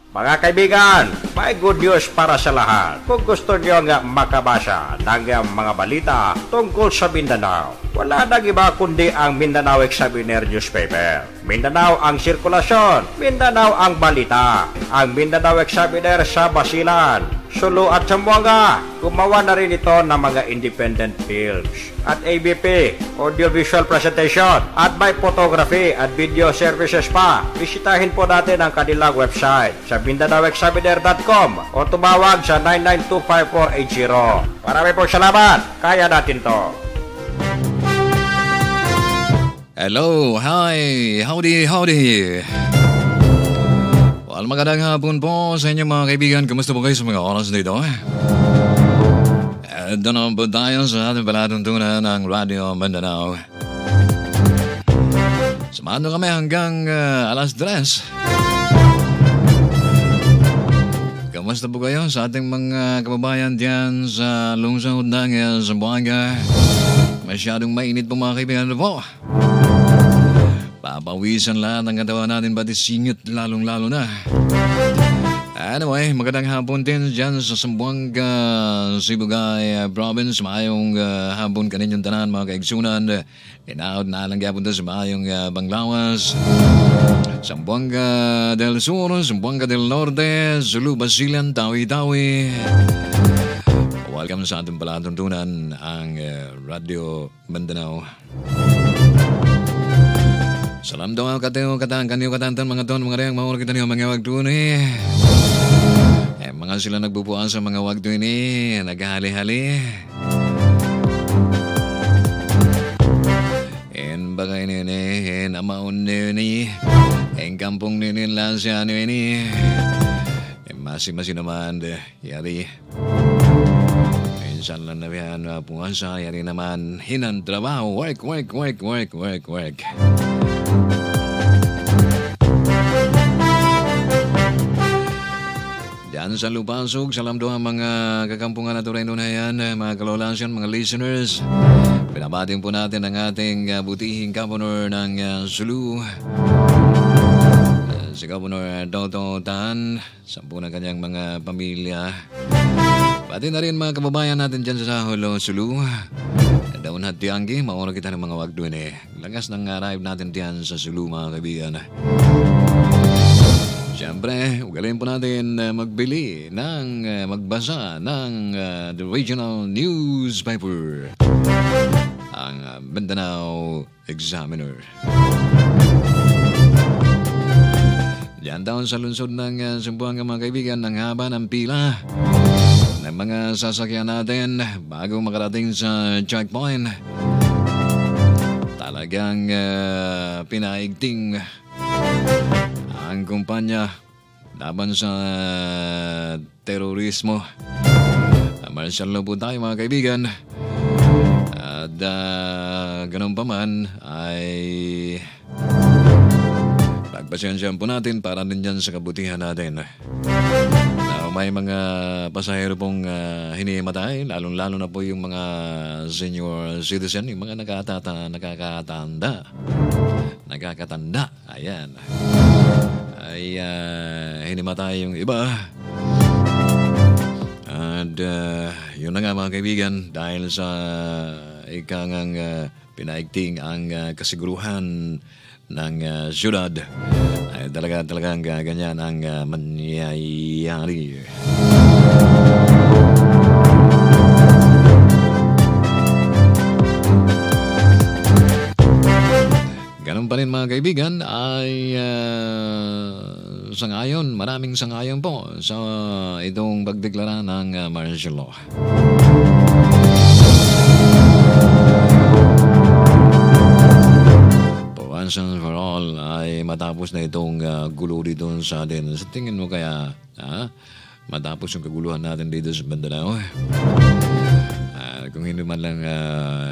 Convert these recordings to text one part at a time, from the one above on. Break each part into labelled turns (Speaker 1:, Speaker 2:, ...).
Speaker 1: Mga kaibigan, may good news para sa lahat. Kung gusto nyo nga makabasa ng mga balita tungkol sa Mindanao, wala nang iba kundi ang Mindanao Examiner newspaper. Mindanao ang sirkulasyon, Mindanao ang balita. Ang Mindanao Examiner sa Basilan, Sulu at Zamboanga. Gumawa na rin ito ng mga independent films at ABP, audiovisual presentation, at may photography at video services pa. Bisitahin po natin ang kanilang website sa MindanaoExaminer.com o tumawag sa 9925480. Marami pong salamat. Kaya natin to.
Speaker 2: Hello, hi, howdy. Well, magandang hapon po sa inyo mga kaibigan. Kumusta po kayo sa mga oras dito? Ito na po tayo sa ating palatuntunan ng Radio Mindanao. Samahan nyo kami hanggang alas 3. Kamusta po kayo sa ating mga kababayan diyan sa lungsod ng Zamboanga? Masyadong mainit po mga kaibigan po. Papawisan lahat ng katawan natin, pati singit lalong-lalo na. Anyway, magandang hapon din dyan sa Zamboanga, Sibugay Province. Maayong hapon kaninyong tanan mga kaigsunan. Inaot na lang gapon sa maayong Banglawas, Zamboanga del Sur, Zamboanga del Norte, Sulu, Basilan, Tawi-Tawi. Welcome sa ating palatuntunan ang Radio Mindanao. Salam doa kateo katang kanyo katantan mga ton mga reyang maul kita niyo mga waktu ini. Mga sila nagbubuan sa mga waktu ini, naghahali-hali. En bagay ini, en amaon ini, en kampung ini lansia ini. Masih naman yari. Minsan lang nabihan puasa, yari naman hinan trabaho, work. Diyan sa Lupasog, salam doon mga kakampungan na Toreno na yan, mga kalolansyan, mga listeners. Pinabating po natin ang ating butihing Governor ng Sulu. Si Governor Toto Tan, 10 na kanyang mga pamilya. Pati na rin mga kababayan natin dyan sa Hulo Sulu. Daon at Tianggi, mauna kita ng mga wagdo ini. Lagas ng arrive natin diyan sa Sulu mga kaibigan. Siyempre, ugalin po natin magbili ng magbasa ng The Regional Newspaper, ang Mindanao Examiner. Diyan daw sa lungsod ng Zamboanga mga kaibigan, ng haba ng pila ng mga sasakyan natin bago makarating sa checkpoint. Talagang pinaigting ang kumpanya laban sa terorismo. Martial law po tayo mga kaibigan. At ganun pa man ay pagpasensyahan po natin para din dyan sa kabutihan natin. May mga pasahero pong hinihimatay, lalong-lalo na po yung mga senior citizen, yung mga nakakatanda. Ayan. Ay hinimatay yung iba. At yun na nga mga kaibigan, dahil sa ikangang pinaigting ang kasiguruhan ng syudad, ay talagang ganyan ang mangyayari. Ganun pa rin mga kaibigan ay sangayon, maraming sangayon po sa itong pagdeklara ng martial law. Once and for all ay matapos na itong gulo dito sa atin. Sa tingin mo kaya matapos yung kaguluhan natin dito sa Mindanao? Kung hindi man lang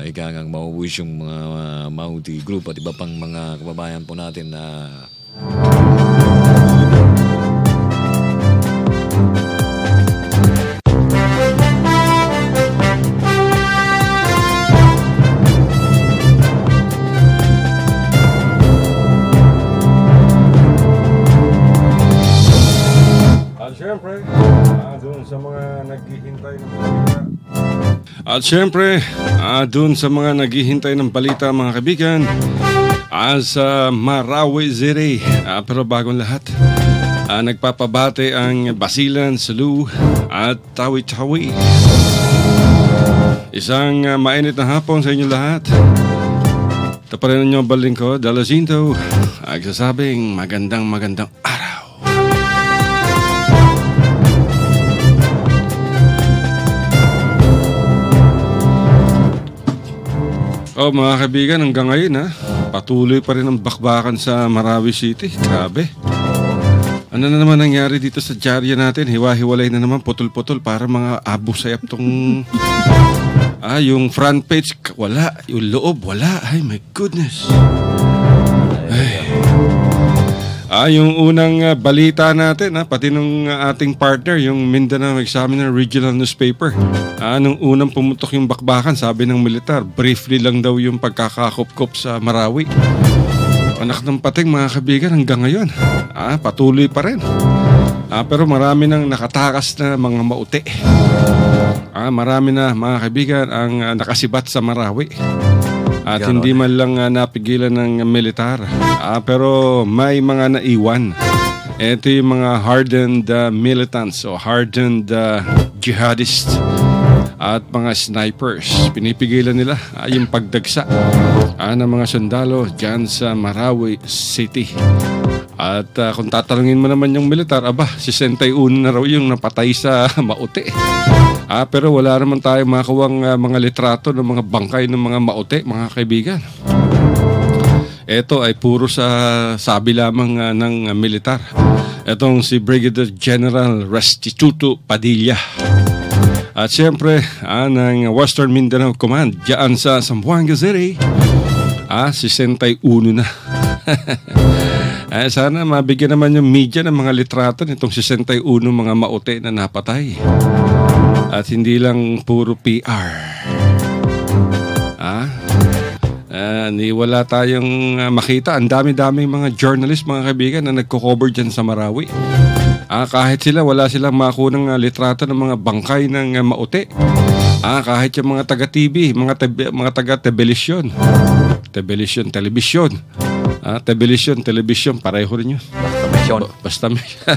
Speaker 2: ikagang mauwish yung mga Mauti Group at iba pang mga kababayan po natin na
Speaker 3: syempre, doon sa mga naghihintay ng balita. At syempre, doon sa mga naghihintay ng balita mga kaibigan, sa Marawi City. Pero bagong lahat, nagpapabate ang Basilan, Sulu at Tawi-Tawi. Isang mainit na hapon sa inyo lahat. Ito pa rin ang baling ko, Dalazinto, nagsasabing magandang araw. Mga kaibigan, hanggang ngayon patuloy pa rin ang bakbakan sa Marawi City. Grabe. Ano na naman nangyari dito sa dyarya natin? Hiwa-hiwalay na naman, putol-putol, para mga abo sayap tong... yung front page, wala. Yung loob, wala. Ay, my goodness. Yung unang balita natin, pati nung ating partner, yung Mindanao Examiner Regional Newspaper. Nung unang pumutok yung bakbakan, sabi ng militar, briefly lang daw yung pagkakakop-kop sa Marawi. Anak ng pating mga kaibigan, hanggang ngayon, patuloy pa rin. Pero marami nang nakatakas na mga mauti. Marami na mga kaibigan ang nakasibat sa Marawi. At hindi man lang napigilan ng militar. Pero may mga naiwan. Ito yung mga hardened militants o hardened jihadists at mga snipers. Pinipigilan nila yung pagdagsa ng mga sundalo dyan sa Marawi City. At kung tatanungin mo naman yung militar, 61 na raw yung napatay sa Mauti. Pero wala naman tayong makuwang mga litrato ng mga bangkay ng mga Mauti, mga kaibigan. Ito ay puro sa sabi lamang ng militar. Itong si Brigadier General Restituto Padilla. At siyempre, ng Western Mindanao Command diyan sa Zamboanga City, 61 na. Sana mabigyan naman yung media ng mga litrato nitong 61 mga Mauti na napatay. At hindi lang puro PR. Wala tayong makita. Ang dami-daming mga journalist, mga kaibigan, na nagko-cover dyan sa Marawi. Kahit sila, wala silang makunang litrato ng mga bangkay ng Mauti. Kahit yung mga taga-TV, mga taga-television. Television. Television, pareho rin yun. Basta mission.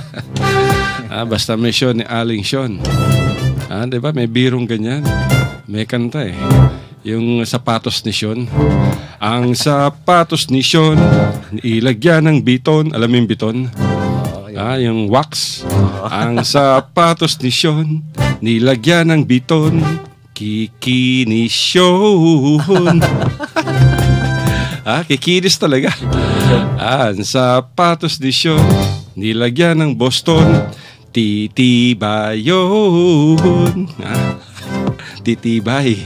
Speaker 3: Basta mission ni Aling Sean. Diba? May birong ganyan. May kanta yung sapatos ni Sean. Ang sapatos ni Sean, ilagyan ng biton. Alam mo yung biton? Yung wax. Ang sapatos ni Sean, nilagyan ng biton. Kikinisyon. Kikinis talaga. Ang sapatos ni Sean, nilagyan ng Boston. Titibayon. Titibay.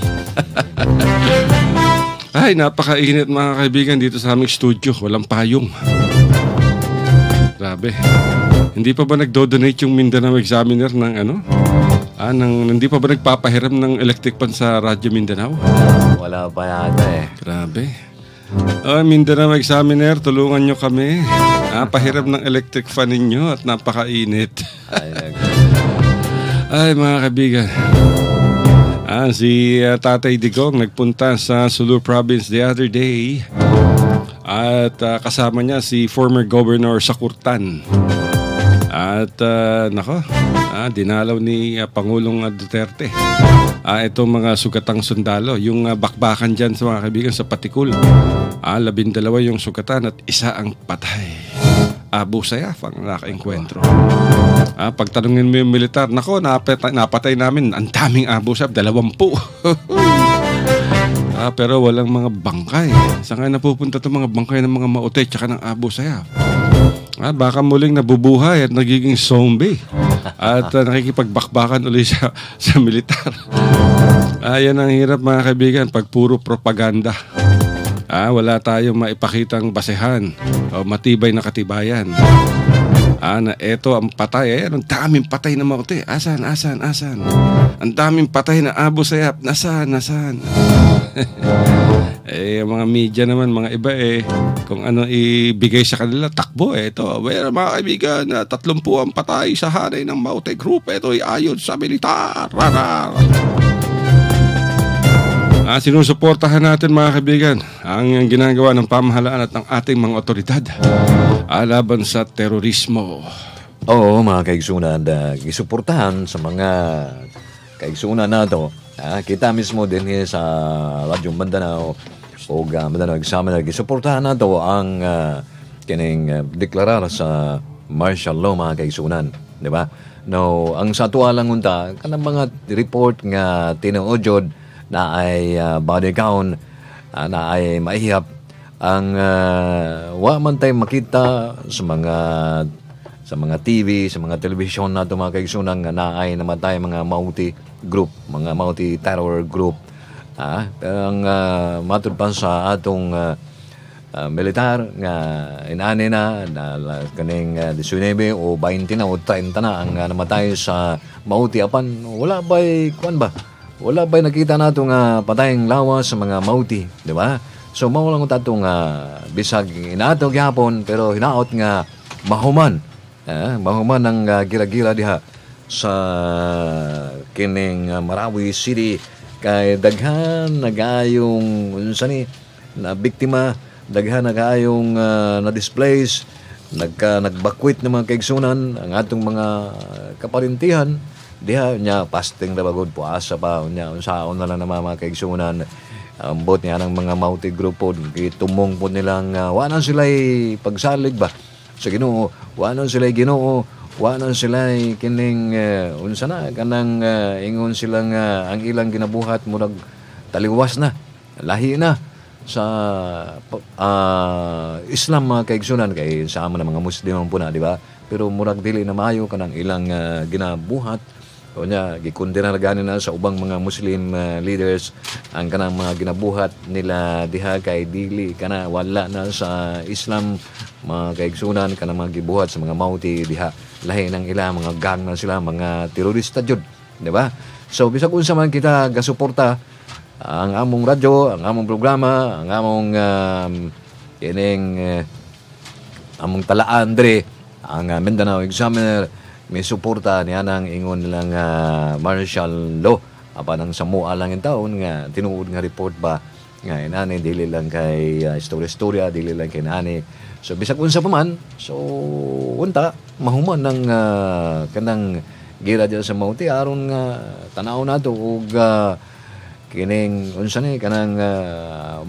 Speaker 3: Ay, napakainit mga kaibigan dito sa aming studio. Walang payong. Grabe. Hindi pa ba nagdo-donate yung Mindanao Examiner ng hindi pa ba nagpapahiram ng electric pan sa Radyo Mindanao?
Speaker 4: Wala pa yata
Speaker 3: Grabe. Mindanao Examiner, tulungan nyo kami. Pahiram ng electric fan ninyo at napakainit. Ay, mga kaibigan. Si Tatay Digong nagpunta sa Sulu Province the other day. At kasama niya si former Governor Sakurtan. At dinalaw ni Pangulong Duterte itong mga sugatang sundalo. Yung bakbakan dyan sa mga kaibigan sa Patikul, 12 yung sugatan at isa ang patay. Abu Sayyaf ang nakaenkwentro. Pagtanungin mo yung militar, napatay namin, ang daming Abu Sayyaf, 20. Pero walang mga bangkay. Saan kaya napupunta itong mga bangkay ng mga Mauti tsaka ng Abu Sayyaf? Baka muling nabubuhay at nagiging zombie. At nakikipagbakbakan ulit sa militar. Yan ang hirap mga kaibigan pag puro propaganda. Wala tayong maipakitang basehan o matibay na katibayan. Na eto ang patay. Ang daming patay na Mauti. Asan? Ang daming patay na Abu Sayyaf. Nasaan? Mga media naman, mga iba kung ano ibigay sa kanila, takbo. Ito, well, mga kaibigan, 30 ang patay sa hanay ng Maute Group. Ito ay ayon sa militar. Sinusuportahan natin mga kaibigan ang ginagawa ng pamahalaan at ng ating mga otoridad laban sa terorismo.
Speaker 5: Oo, mga kaigsunan, gisuportahan sa mga kaigsunan na ito. Kita mismo din sa Radyo Mindanao o Mindanao Examiner, gisuportahan na ito ang kining deklarar sa martial law, mga kaigsunan. Di ba? No, ang sa tuwa lang unta, kanang mga report nga tinuodyod na ay body count, na ay maihap ang wa man tayo makita sa mga TV, sa mga television na ito, mga kaigsunan, nga na ay namatay mga Maute group, mga Maute terror group. Pero ang matud pa sa atong militar nga inani na kaning 19 o 20 na o 30 na ang namatay sa Maute. Apan wala ba'y kuan ba? Wala ba'y nakita nato nga patayang lawas sa mga Maute, di ba? So mao lang tato nga bisag inato gyapon pero hinaot nga mahuman. Mahuman ang gira-gira diha sa kining Marawi City kay daghan nagayong unsa ni na biktima, daghan nagayong na-displace, nagbakwit ng mga kaigsunan ang atong mga kaparintihan diha nya fasting ra bagod puasa pa nya unsaon na lang na mga kaigsunan ambot niya ng mga Maute group po gitumong po nilang wanan sila'y pagsalig ba sa Ginoo, wanan sila'y Ginoo, wanan sila'y kining unsa na kanang ingon silang ang ilang ginabuhat murag taliwas na, lahi na sa Islam, mga kaigsunan, kay sa amo na mga Muslim po na, di ba? Pero murag dili na maayo kanang ilang ginabuhat. O niya, gikundina na ganin na sa ubang mga Muslim leaders ang kanang mga ginabuhat nila diha kay dili kana wala na sa Islam, mga kaigsunan, kanang mga gibuhat sa mga Maute diha lahi ng ila mga gang na sila, mga terorista jud, di ba? So bisag unsa man kita gasuporta ang among radyo, ang among programa, ang among among talaan dre, ang Mindanao Examiner, may suporta niya ng ingon nilang martial law. Apan ang samua lang yung taon nga tinuod nga report ba nga inani dili lang kay istorya, dili lang kay inani. So bisag unsa pa man, so unta mahuman ng kanang gira diyan sa Maute aron nga tanaw nato og kining unsa ni kanang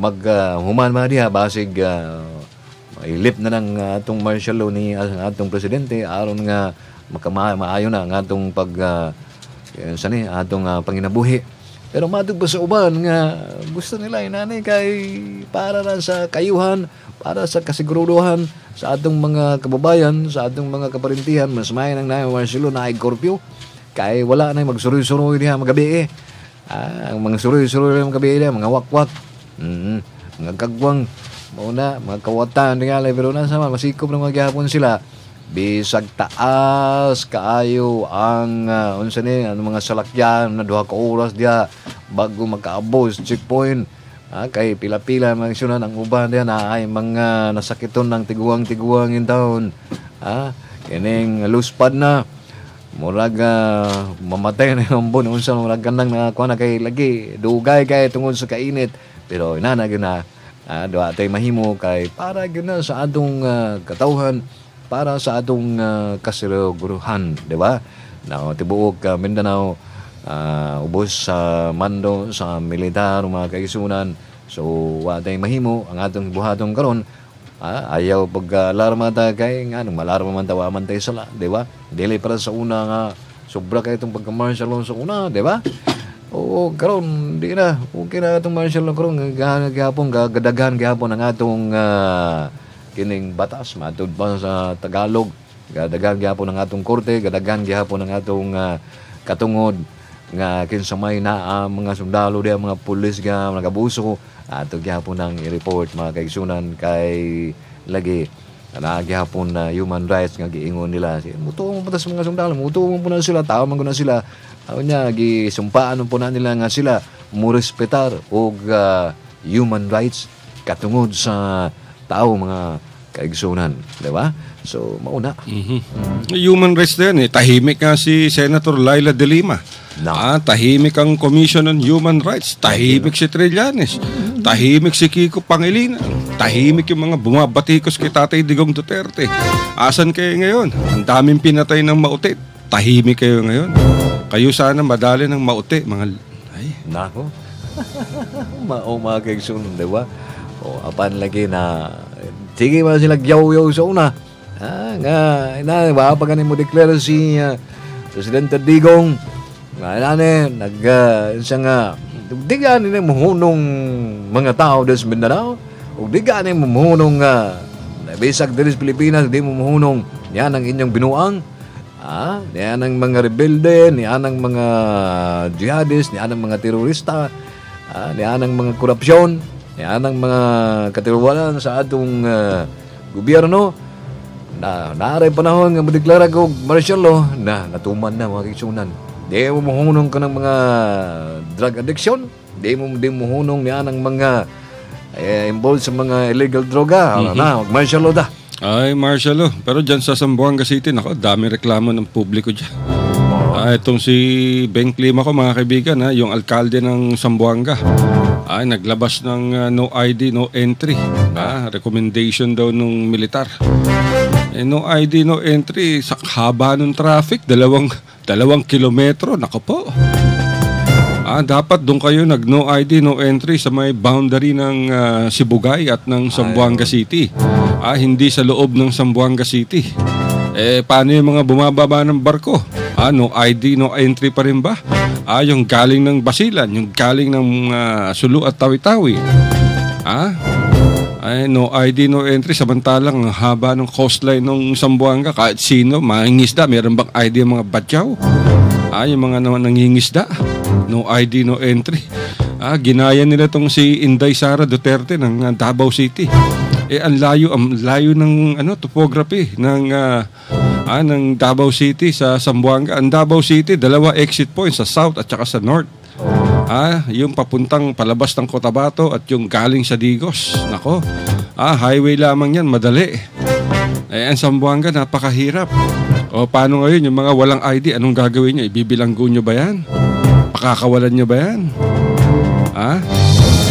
Speaker 5: maghuman man diha basig ilip na ng atong martial law ni atong presidente aron nga maayo na ang atong atong panginabuhi. Pero matug pa sa uban nga gusto nila inani kay para na sa kayuhan, para sa kasiguruduhan sa atong mga kababayan, sa atong mga kaparintihan, mas may nang naay martial law na ay curfew kay wala na magsuroy-suroy diha magabi ang mga suroy-suroy mga gabi diha, mga wakwak, mga kagwang muna, mga kawatan diha, pero nasa masikop na mga gihapon sila. Bisag taas kaayo ang unsa ni ang mga salakyan na duha ka oras diha bago makaabos checkpoint. Kay pila-pila magsunan ang uban diha na ay mga nasakiton ng tiguang-tiguang in town. Kining luspad na murag mamatay na yung bon unsa murag kanang kuha na kay lagi dugay kay tungod sa kainit, pero inana gyud na duha tay mahimo kay para gyud na sa atong katawhan, para sa atong kasiguruhan, di ba? Na tibuok Mindanao ubos sa mando sa militar, mga kaigsunan. So wa tay mahimo ang atong buhaton karon. Ayaw pag alarma ta kay nga nung malarma man tawa man tay sala, di ba? Dili para sa una nga sobra kay itong pagka-martial law sa una, di ba? Oo, karon di na okay na itong martial law karon gahapon gadagan gahapon ang atong kining batas matud pa sa Tagalog, gadagan gihapon ang atong korte, gadagan gihapon ang atong katungod nga kinsa may na mga sundalo diha, mga pulis nga nagabuso ato gihapon ang i-report, mga kaigsunan, kay lagi na gihapon na human rights nga giingon nila mutuo mo pa sa mga sundalo, mutuo mo po na sila, tao man ko na sila nya gisumpaan po na nila nga sila mo respetar og human rights katungod sa tao, mga kaigsunan, di ba? So, mauna.
Speaker 3: Human rights na yan eh. Tahimik nga si Senator Laila De Lima.
Speaker 5: No.
Speaker 3: Tahimik ang Commission on Human Rights. Tahimik si Trillanes. Tahimik si Kiko Pangilinan. Tahimik yung mga bumabatikos kay Tatay Digong Duterte. Asan kayo ngayon? Ang daming pinatay ng mauti. Tahimik kayo ngayon. Kayo sana madali ng mauti.
Speaker 5: Nako. Mga kaigsunan, di ba? O, apan lagi na, sige ba sila yaw-yaw sa una? Baka ganin mo declare si Presidente Digong nga isa nga di ganin mo hunong mga tao des Mindanao o di ganin mo hunong bisag des Pilipinas, di mo hunong yan ang inyong binuang, yan ang mga rebelde, yan ang mga jihadist, yan ang mga terorista, yan ang mga korupsyon, yan ang mga katiwalaan sa atong gobyerno. Naaray panahon nga madeklara ko martial law na natuman na mga kaigsunan. Di mo mahunong ka ng mga drug addiction, di mo mahunong niya ng mga involved sa mga illegal droga. Martial law da.
Speaker 3: Ay, martial law. Pero dyan sa Zamboanga City, nako, dami reklamo ng publiko dyan. Itong si Beng Clima ko, mga kaibigan, yung alkalde ng Zamboanga, naglabas ng no ID, no entry. Recommendation daw nung militar. No ID, no entry, sa haba ng traffic, dalawang kilometro, nako po. Dapat doon kayo nag-no ID, no entry sa may boundary ng Sibugay at ng Zamboanga City. Hindi sa loob ng Zamboanga City. Paano yung mga bumababa ng barko? No ID, no entry pa rin ba? Yung galing ng Basilan, yung galing ng Sulu at Tawi-Tawi. No ID, no entry. Samantalang haba ng coastline ng Zamboanga, kahit sino, mangingisda, meron bang ID ang mga batyaw? Yung mga nangingisda, no ID, no entry. Ginaya nila tong si Inday Sara Duterte ng Davao City. Ang layo ng topography ng Davao City sa Zamboanga. Ang Davao City, 2 exit points sa south at saka sa north. Yung papuntang palabas ng Cotabato at yung galing sa Digos. Nako. Highway lamang yan, madali. Ang Zamboanga, napakahirap. O paano ngayon yung mga walang ID, anong gagawin nyo? Ibibilanggo nyo ba yan? Pakakawalan nyo ba yan?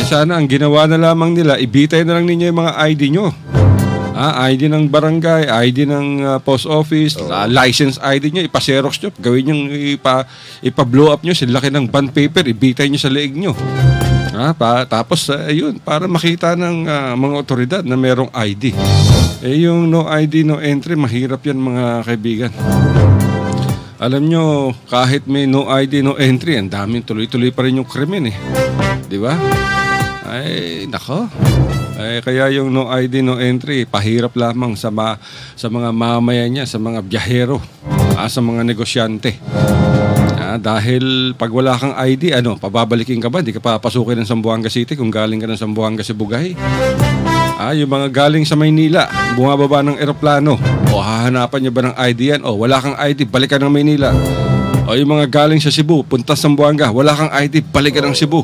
Speaker 3: Sana ang ginawa na lamang nila, ibitay na lang ninyo yung mga ID nyo. ID ng barangay, ID ng post office, license ID nyo, ipa-xerox nyo, gawin nyo, ipa-blow up nyo, silaki ng bond paper, ibitay nyo sa leeg nyo. Tapos, ayun, para makita ng mga otoridad na merong ID. Yung no ID, no entry, mahirap yan mga kaibigan. Alam nyo, kahit may no ID, no entry, ang daming tuloy-tuloy pa rin yung krimen Di ba? Ay, nako. Kaya yung no ID, no entry, pahirap lamang sa mga mamamayan niya, sa mga biyahero, sa mga negosyante. Dahil pag wala kang ID, pababalikin ka ba? Hindi ka papasukin ng Zamboanga City kung galing ka ng Zamboanga Sibugay. Yung mga galing sa Maynila, bumababa ng eroplano, hahanapan niyo ba ng ID yan? Wala kang ID, balik ka ng Maynila. Yung mga galing sa Cebu, punta sa Zamboanga, wala kang ID, balik ka ng Cebu.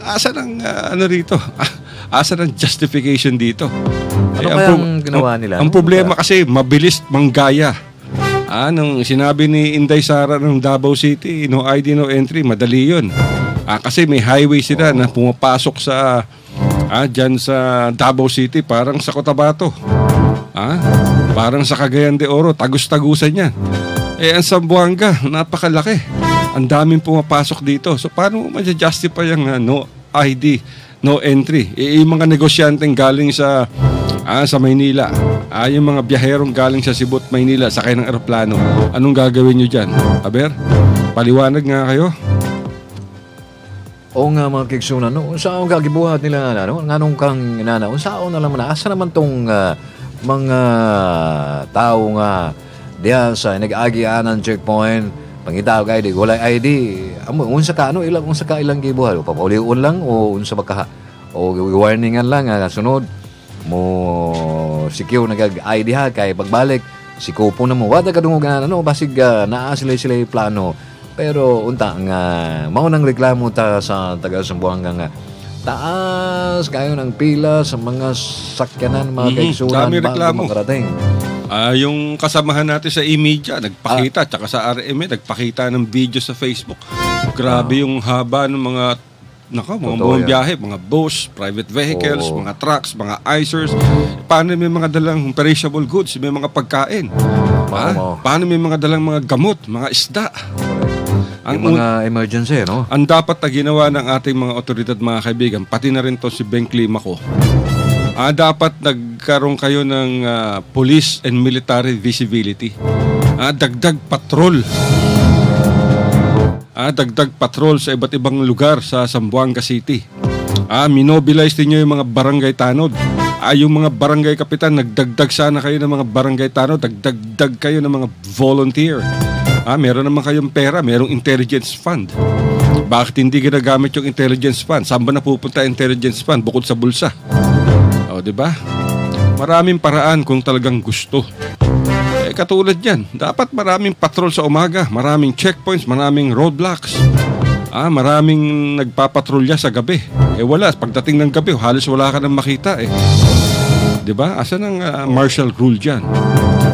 Speaker 3: Asa ng rito? Asa ng justification dito?
Speaker 5: Ano kayang ginawa nila?
Speaker 3: Ang problema kasi, mabilis manggaya. Nung sinabi ni Inday Sara ng Davao City, no ID, no entry, madali yun. Kasi may highway sila na pumapasok sa dyan sa Davao City, parang sa Cotabato. Parang sa Cagayan de Oro, tagus-tagusan yan. Ang Zamboanga, napakalaki. Ang daming pumapasok dito. So, paano mo ma-justify yung no ID, no entry? Yung mga negosyanteng galing sa Maynila, yung mga biyaherong galing sa Cebu at Maynila, sakay ng eroplano, anong gagawin nyo dyan? Aber, paliwanag nga kayo.
Speaker 5: O nga mga kigsunan, saan ang gagibuhat nila nganong kang saan na naman, asa naman tong mga tao nga diya sa nag-agianan checkpoint, pangitaw kay di wala ID, unsa ka ilang gibuhat, papaulion lang o unsa ba o warningan lang sunod mo secure nag-ID ha kay pagbalik si kupo na mo wala ka dungugan basig naa sila plano. Pero unta nga mao nang reklamo ta sa taga Zamboanga nga taas kayo ng pila sa mga sakyanan, mga kaigsunan
Speaker 3: Dami
Speaker 5: bago
Speaker 3: reklamo.
Speaker 5: makarating.
Speaker 3: Yung kasamahan natin sa e-media, nagpakita, tsaka sa RMA, nagpakita ng video sa Facebook. Grabe yung haba ng mga
Speaker 5: Totoo
Speaker 3: buong
Speaker 5: yan.
Speaker 3: biyahe, mga bus, private vehicles,
Speaker 5: Oo.
Speaker 3: mga trucks, mga icers. Paano may mga dalang perishable goods, may mga pagkain?
Speaker 5: Oo.
Speaker 3: Paano may mga dalang mga gamot, mga isda?
Speaker 5: Yung mga emergency, no?
Speaker 3: Ang dapat na ginawa ng ating mga otoridad, mga kaibigan, pati na rin to si Ben Climaco, dapat nagkaroon kayo ng police and military visibility. Dagdag patrol. Dagdag patrol sa iba't ibang lugar sa Zamboanga City. Minobilize niyo yung mga barangay tanod. Yung mga barangay kapitan, nagdagdag sana kayo ng mga barangay tanod, dagdag kayo ng mga volunteer. Meron naman kayong pera, merong intelligence fund. Bakit hindi ginagamit yung intelligence fund? Saan ba napupunta intelligence fund bukod sa bulsa? Di ba? Maraming paraan kung talagang gusto. Katulad yan, dapat maraming patrol sa umaga, maraming checkpoints, maraming roadblocks. Maraming nagpapatrolya sa gabi. Wala, pagdating ng gabi, halos wala ka nang makita eh. Di ba? Asan ang martial rule dyan?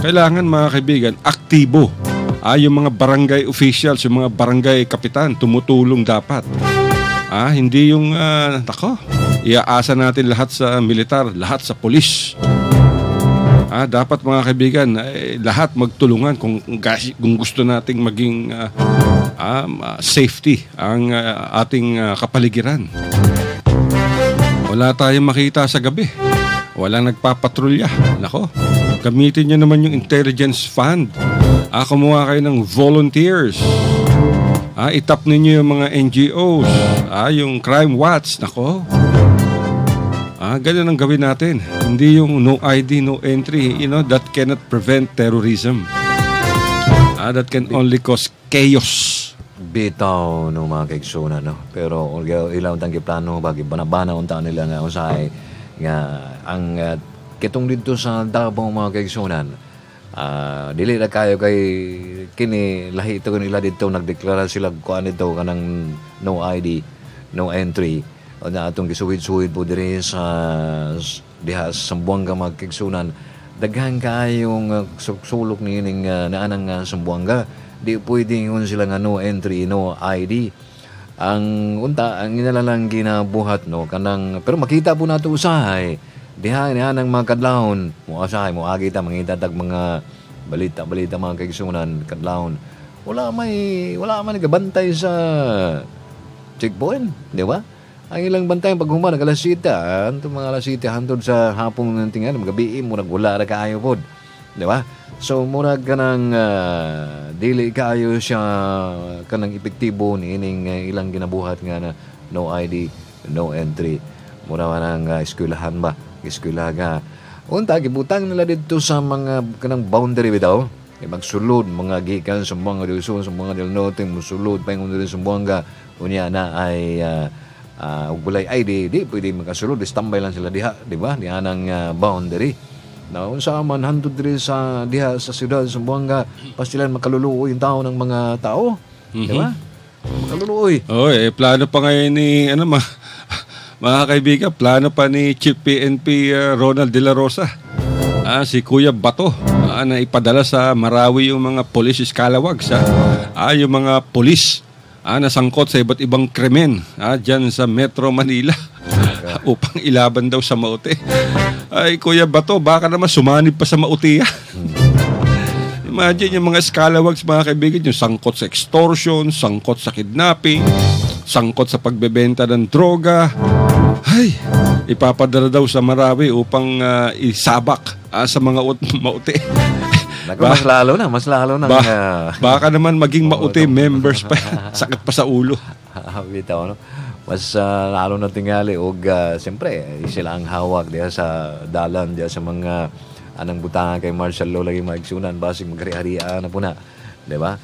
Speaker 3: Kailangan, mga kaibigan, aktibo. Yung mga barangay officials, yung mga barangay kapitan, tumutulong dapat. Hindi yung, iaasa natin lahat sa militar, lahat sa pulis. Dapat, mga kaibigan, lahat magtulungan kung gusto nating maging safety ang ating kapaligiran. Wala tayong makita sa gabi. Walang nagpapatrolya. Nako, gamitin nyo naman yung intelligence fund. Kumuha kayo ng volunteers. Itap ninyo yung mga NGOs. Yung crime watch. Nako. Ganyan ang gawin natin. Hindi yung no ID, no entry. That cannot prevent terrorism. That can only cause chaos.
Speaker 5: Bitaw no mga kaigsunan, no? Pero ilang tanggi plano bagi banabana unta nila nga usahay nga ang kitong dito sa Davao, mga kaigsunan, dili na kayo kay kini lahi ito kanila dito nagdeklara sila kuan dito kanang no ID, no entry. O na atong gisuhid-suhid po diri sa diha sa Zamboanga, mga kaigsunan, daghan kayong sulok nining naanang Zamboanga. Di pwedeng yun sila nga no entry, no ID. Ang inalalang ginabuhat, no, kanang, pero makita po nato usahay diha nang mga kadlawon mo asahay mo agita mangita tag mga balita mga kaigsunan kadlawon, wala man nagabantay sa checkpoint, di ba? Ang ilang bantay pag human alas 7, anto mga alas 7 hantod sa hapon ng tingan magabi mo nagwala ra kaayo pod, di ba? So mura kanang dili kaayo siya kanang epektibo ni ining ilang ginabuhat nga na no ID, no entry. Mura man ang eskwelahan ba, eskwelaga. Unta gibutang nila dito sa mga kanang boundary bitaw. Magsulod mga gikan sa mga Luzon, sa mga Del Norte, musulod pa yung sa Zamboanga. Unya na ay walay ID, di pwede makasulod, standby lang sila diha, di ba? Diha nang boundary. Na unsa man handod diri sa diha sa siyudad sa Zamboanga, pastilan makaluluoy yung tao ng mga tao, di ba? Makaluluoy.
Speaker 3: Plano pa ngayon ni mga kaibigan, plano pa ni Chief PNP Ronald De La Rosa. Si Kuya Bato na ipadala sa Marawi yung mga police scalawags, yung mga police nasangkot sa iba't ibang krimen dyan sa Metro Manila upang ilaban daw sa Maute. Ay, Kuya Bato, baka naman sumanib pa sa Maute. Imagine yung mga scalawags, mga kaibigan, yung sangkot sa extortion, sangkot sa kidnapping, sangkot sa pagbebenta ng droga. Ay, ipapadala daw sa Marawi upang isabak sa mga Maute.
Speaker 5: Mas lalo na.
Speaker 3: Baka naman maging Maute members pa. Sakit pa sa ulo.
Speaker 5: Bitaw, no? Mas lalo na tingali og siyempre sila ang hawak diha sa dalan diha sa mga anang butangan kay Marshall Law lagi maigsunan basig magari-arian na puna, di ba?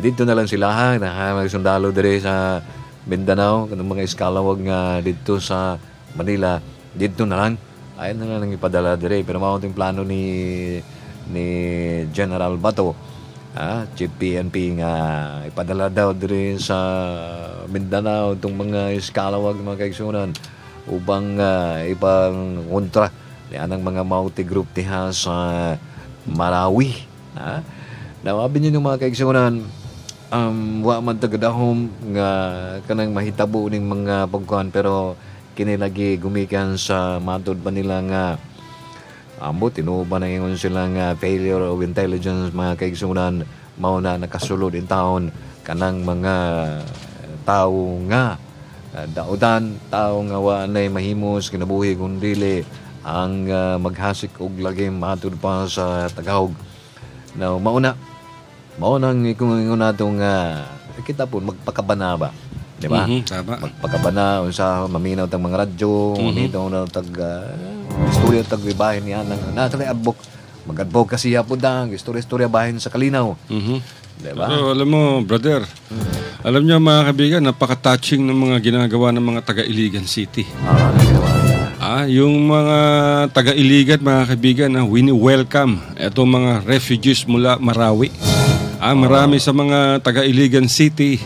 Speaker 5: Dito na lang sila magsundalo diri sa Mindanao kanang mga eskalawag nga dito sa Manila, dito na lang ayon na lang ipadala diri. Pero mao ting plano ni General Bato, Chief PNP nga ipadala daw diri sa Mindanao itong mga iskalawag mga kaigsunan upang ibang kontra yan ang mga multi group diha sa Marawi. Nawabi niyo mga kaigsunan wa man tagadahom nga kanang mahitabo ning mga pagkuhan pero kinilagi gumikan sa matod ba nila nga ambot tinuba na ingon sila nga failure of intelligence mga kaigsunan mao na nakasulod in taon kanang mga tao nga daudan tao nga wa nay mahimos kinabuhi kundi ang maghasik og lagi matod pa sa tagahog. Now mao nang ingon natong kita po magpakabana ba, di ba?
Speaker 3: Tama.
Speaker 5: Magpakabana unsa maminaw tag mga radyo, maminaw na tag istorya tag bahin niya nang natali adbok mag-advocacy po dang istorya bahin sa kalinaw. Di ba?
Speaker 3: Pero alam mo, brother, alam niyo mga kaibigan, napaka-touching ng mga ginagawa ng mga taga-Iligan City. Yung mga taga-Iligan, mga kaibigan, wini-welcome itong mga refugees mula Marawi. Marami sa mga taga-Iligan City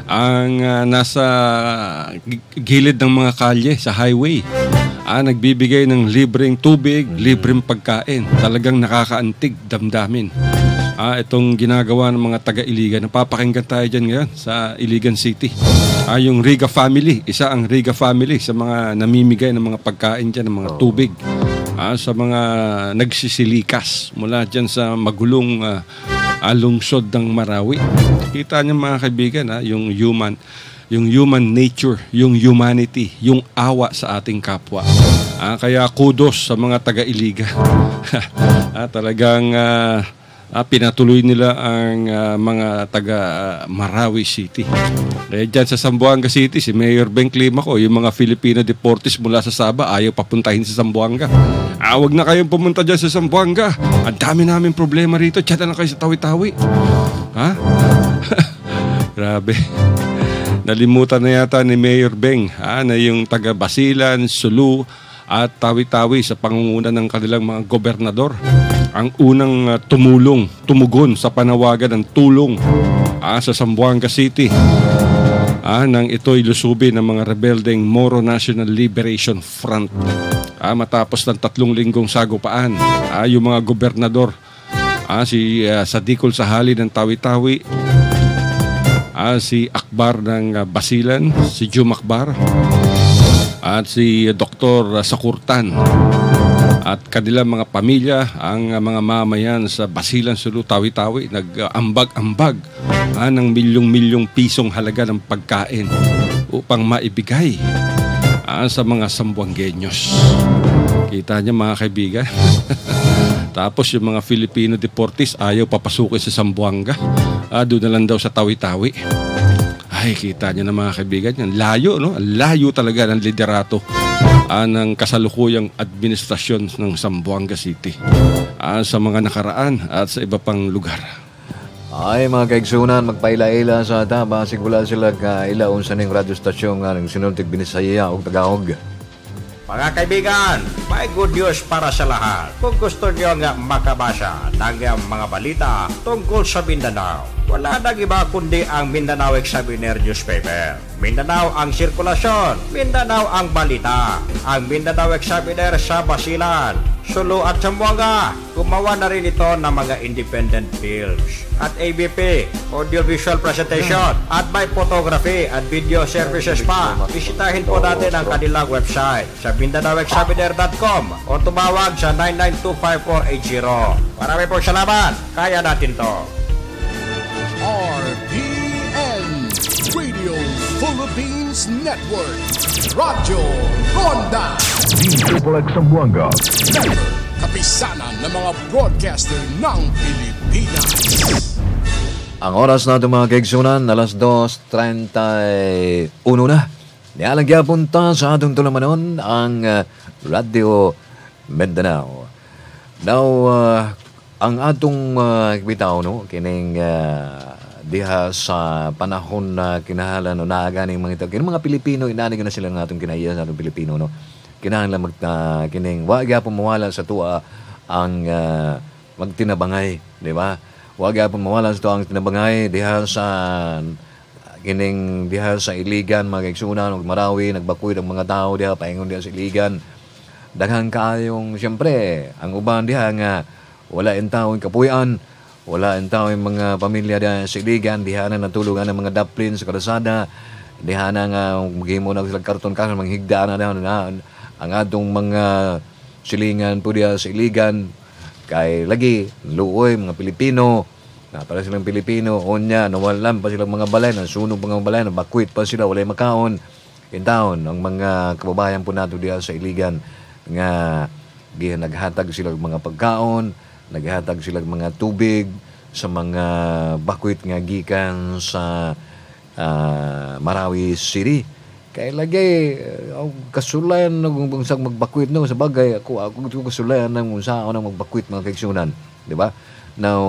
Speaker 3: ang nasa gilid ng mga kalye sa highway. Nagbibigay ng libreng tubig, libreng pagkain. Talagang nakakaantig damdamin. Itong ginagawa ng mga taga-Iligan. Napapakinggan tayo dyan ngayon sa Iligan City. Yung Riga family, isa ang Riga family sa mga namimigay ng mga pagkain dyan, ng mga tubig. Sa mga nagsisilikas mula dyan sa magulong lungsod ng Marawi. Kita niyo mga kaibigan, yung human nature, yung humanity, yung awa sa ating kapwa. Kaya kudos sa mga taga-Iligan. Talagang pinatuloy nila ang mga taga Marawi City. Kaya dyan sa Zamboanga City, si Mayor Ben Climaco, yung mga Filipino deportees mula sa Sabah, ayaw papuntahin sa Zamboanga. Wag na kayong pumunta dyan sa Zamboanga. Ang dami namin problema rito. Diyan na lang kayo sa Tawi-Tawi. Grabe. Nalimutan na yata ni Mayor Beng na yung taga Basilan, Sulu at Tawi-Tawi sa pangunguna ng kanilang mga gobernador ang unang tumugon sa panawagan ng tulong sa Zamboanga City nang ito'y lusubi ng mga rebeldeng Moro National Liberation Front. Matapos ng 3 linggong sagupaan, yung mga gobernador si Sadikul Sahali ng Tawi-Tawi, si Akbar ng Basilan, si Jum Akbar, at si Dr. Sakurtan at kanilang mga pamilya, ang mga mamayan sa Basilan, Sulu, Tawi-Tawi, nag-ambag-ambag ng milyong-milyong pisong halaga ng pagkain upang maibigay sa mga Zamboangueños. Kita niya mga kaibigan. Tapos yung mga Filipino deportees ayaw papasukin sa Zamboanga. Doon na lang daw sa Tawi-Tawi. Ay, kita niyo na mga kaibigan yan. Layo, no? Layo talaga ng liderato ng kasalukuyang administrasyon ng Zamboanga City sa mga nakaraan at sa iba pang lugar.
Speaker 5: Ay, mga kaigsunan, magpaila-ila sa taba. Sigula sila ilaon sa ning radyo stasyon ng sinuntig Binisaya o Tagahog.
Speaker 1: Mga kaibigan, may good news para sa lahat. Kung gusto nyo nga makabasa ng mga balita tungkol sa Mindanao, wala nang iba kundi ang Mindanao Examiner newspaper. Mindanao ang sirkulasyon, Mindanao ang balita. Ang Mindanao Examiner sa Basilan, Sulu at Zamboanga. Gumawa na rin ito ng mga independent films at ABP, audiovisual presentation, at may photography at video services pa. Bisitahin po natin ang kanilang website sa MindanaoExaminer.com o tumawag sa 9925480. Marami pong salamat. Kaya natin to.
Speaker 6: RPN Radio Philippines Network Radyo Ronda
Speaker 7: Triple X Zamboanga.
Speaker 6: Kapisanan ng mga broadcaster ng Pilipinas.
Speaker 5: Ang oras natin mga kaigsunan, alas 2:31 na. Nialang punta sa atong tulamanon ang Radio Mindanao. Now, ang atong bitaw, no, kining diha sa panahon na kinahalan o naaganing mga ito. Kining mga Pilipino, inanig na sila ng atong kinaiya sa atong Pilipino, no. Kinahanglan kining wag gyapon mawala sa tuwa ang magtinabangay, di ba? Wag gyapon mawala sa tuwa ang tinabangay diha sa kining diha sa Iligan mga kaigsunan ug Marawi nagbakuy ang mga tao diha paingon diha sa Iligan. Daghang kaayong siyempre ang uban diha nga wala en tawo kapuy-an, wala en tawo mga pamilya diha sa Iligan, diha na natulungan ang mga daplin sa kalsada, diha na nga maghimo na sila karton karon manghigdaan na ang atong mga silingan po diha sa Iligan kay lagi luoy mga Pilipino na para silang Pilipino unya nawalan pa silang mga balay, nasunog mga balay, nabakwit pa sila, walay makaon in town ang mga kababayan po nato diha sa Iligan nga naghatag sila mga pagkaon, naghatag sila mga tubig sa mga bakwit nga gikan sa Marawi City. Kay lagi kasulayan ng unsang magbakwit no sa bagay ako kasulayan ng unsaon ang magbakwit mga kaigsunan, di ba? Now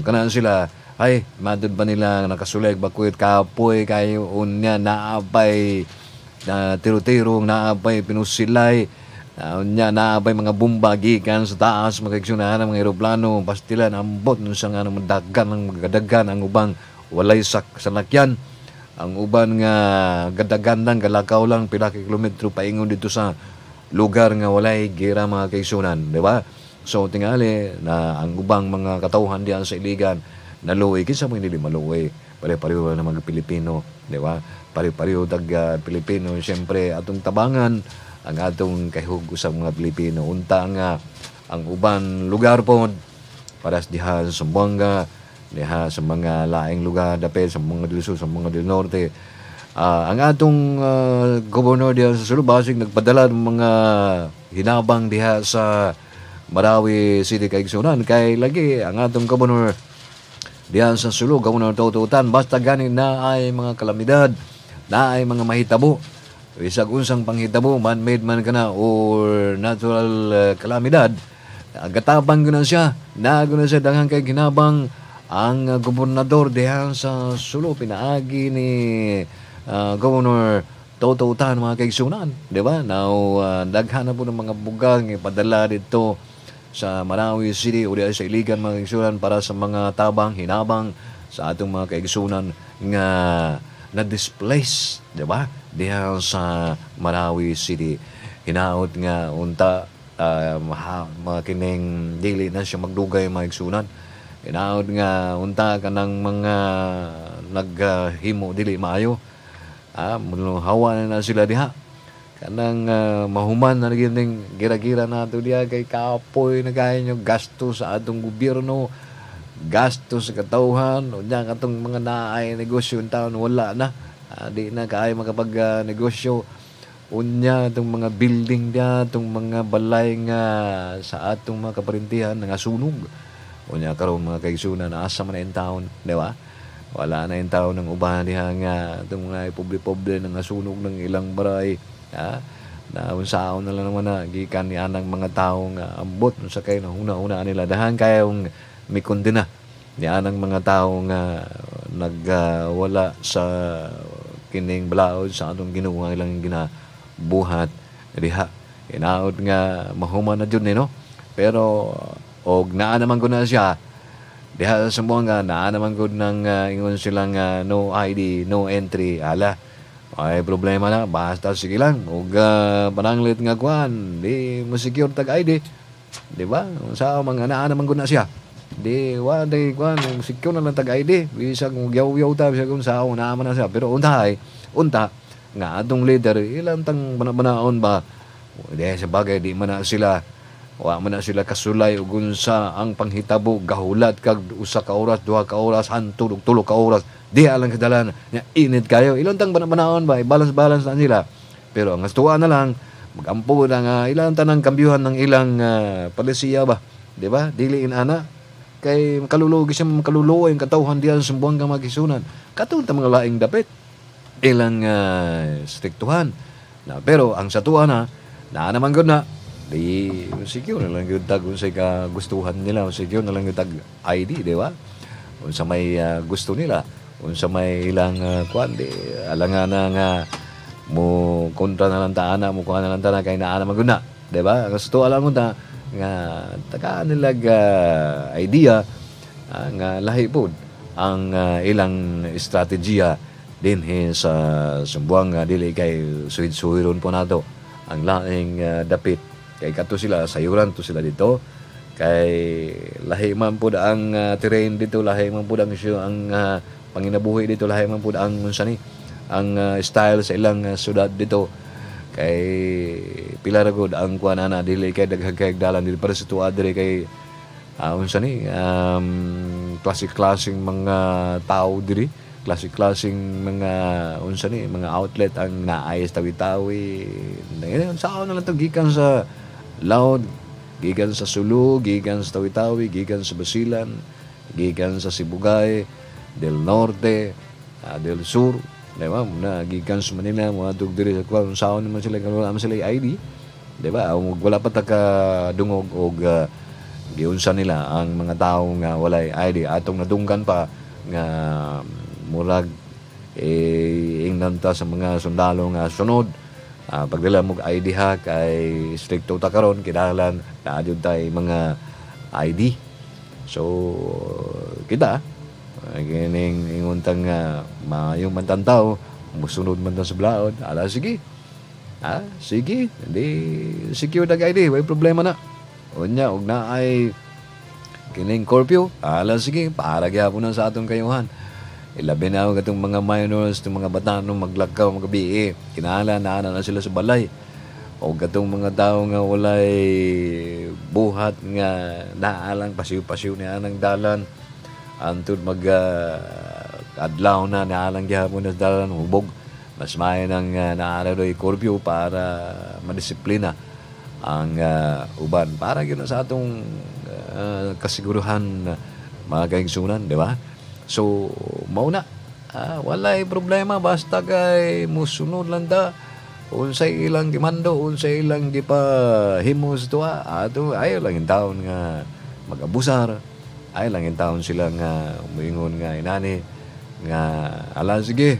Speaker 5: kanaan sila ay madud ba nila nakasulay bakwit kapoy kayo unya naabay na tiro-tirong naabay pinusilay unya naabay mga bomba gikan sa taas mga kaigsunan mga eroplano pastilan ambot nun sa nga dagan ng magadagan ang ubang walay salakyan. Ang uban nga gadagan lang, galakaw lang, pila ka kilometro paingon dito sa lugar nga walay gira mga kaigsunan, di ba? So tingali na ang ubang mga katawhan diyan sa Iligan naluoy kinsa mo hindi maluoy. Pare-pareho na mga Pilipino, di ba? Pare-pareho Pilipino, siyempre atong tabangan ang atong kahug sa mga Pilipino. Unta nga ang uban lugar po para diha sa Zamboanga, diha sa mga laing lugar dapit sa mga del Sur, sa mga del Norte. Ang atong gobernador diha sa Sulu basig nagpadala ng mga hinabang diha sa Marawi City kaigsunan kay lagi ang atong gobernador diha sa Sulu, Gobernador Tututan, basta gani na ay mga kalamidad, na ay mga mahitabo, isag unsang panghitabo man-made man kana or natural kalamidad, gatabang guna siya, na guna siya daghang kay ginabang ang gobernador diha sa Sulu, pinaagi ni Governor Tututan mga kaigsunan, di ba? Now daghan na po ng mga bugang ipadala dito sa Marawi City o diha sa Iligan mga kaigsunan para sa mga tabang hinabang sa atong mga kaigsunan nga na-displace, di ba? Diha sa Marawi City. Hinaot nga unta makining dili na siya magdugay mga kaigsunan. Inaod nga unta ka ng mga naghimo dili maayo. Hawa na sila diha. Kanang mahuman na gining gira-gira nato diha kay kapoy na kaya nyo gasto sa atong gobyerno, gasto sa katawhan, unya katong mga naay negosyo in taon wala na. Di na kaya makapag negosyo. Unya itong mga building diha, itong mga balay nga sa atong mga kaparintihan nga sunog. Unya karon mga kaigsunan asa man na taon, di ba? Wala na yung taon ng ubahan diha nga itong mga pobre-pobre ng sunog ng ilang baray, na unsaon na lang naman na gikan ni anang mga tao nga ambot sa kay na una nila dahan kayong mikundina ni anang mga tao nga nagwala sa kining balaod sa atong Ginoo nga ilang ginabuhat diha. Inaot nga mahuman na jud ni no, pero og naa naman ko na siya diha sa Zamboanga, naa naman ko ng ingon silang no ID, no entry, ala ay problema na, basta sige lang og pananglit nga kuan di mo secure tag ID, di ba? Sa mga naa naman ko na siya di wa day kuan secure na lang tag ID bisag yaw-yaw ta bisag unsa na man na siya, pero unta nga atong leader ilang tang banabanaon ba di sa bagay di man na sila wa man na sila kasulay ug unsa ang panghitabo gahulat kag usa ka oras, duha ka oras, hantod og tulo ka oras di alang kadalan nya init kayo ilang tang banabanaon ba balance na nila, pero ang gustuhan na lang magampo na nga ilang tanang kambyuhan ng ilang palisiya ba, di ba? Dili ana kay makalulugi siya makaluluoy ang katawhan diyan sa Zamboanga magisunan katong ta mga laing dapit ilang striktuhan na, pero ang satuan na naman gud na di secure na lang yung tag unsay ka gustuhan nila, secure na lang yung tag ID, di ba? Unsa may gusto nila, unsa may ilang kuan di alangan na nga mo kontra na lang taana mo kuha na lang taana kay naa naman gud na, di ba? Gusto alam mo ta nga tagaan nila idea nga lahi pod ang ilang estrategiya dinhi sa Zamboanga dili kay suhid-suhiron po nato ang laing dapit kay kato sila sayuran to sila dito kay lahi man pud ang terrain dito, lahi man pud ang panginabuhi dito, lahi man pud ang unsa ni ang style sa ilang syudad dito kay pila ra gud ang kuan ana dili kay daghang dalan dili para sa tuwa diri kay unsa ni classic mga tao diri, classic mga unsa ni mga outlet ang naayos tawi-tawi ngayon sa na lang to gikan sa Laod, gikan sa Sulu, gikan sa Tawi-Tawi, gikan sa Basilan, gikan sa Sibugay, del Norte, del Sur, diba? Na gikan sa Manila, mga diri sa kwan, saan naman sila, wala naman sila ID, diba? Wala pa dungog o giunsa nila ang mga tao nga walay ID, atong nadunggan pa nga murag ingnan ta sa mga sundalo nga sunod. Pagdala mo ID ha kay stricto ta karon kinahanglan na adyo tay mga ID. So kita kining inguntang mayong mantantaw musunod man ta sa blaod ala sige. Sige hindi secure dag ID way problema na. Unya og naay kining curfew ala sige para gyapon na sa atong kayuhan. Ilabi na ako itong mga minors, itong mga batano maglakaw, magabi kinahanglan na sila sa balay. O katong mga tao nga walay buhat nga naalang pasiw-pasiw niya ng dalan. Antod adlaw na naalang gihapon na dalan, hubog. Mas may nang naararoy curfew para madisiplina ang uban. Para gina sa atong kasiguruhan mga kaigsunan, di ba? So, mauna, walay problema basta kay musunod lang ta unsay ilang gimando, unsay ilang gipahimo sa tuwa ato ayaw lang yung taon nga mag-abusar, ayaw lang yung taon sila nga umingon nga inani nga ala sige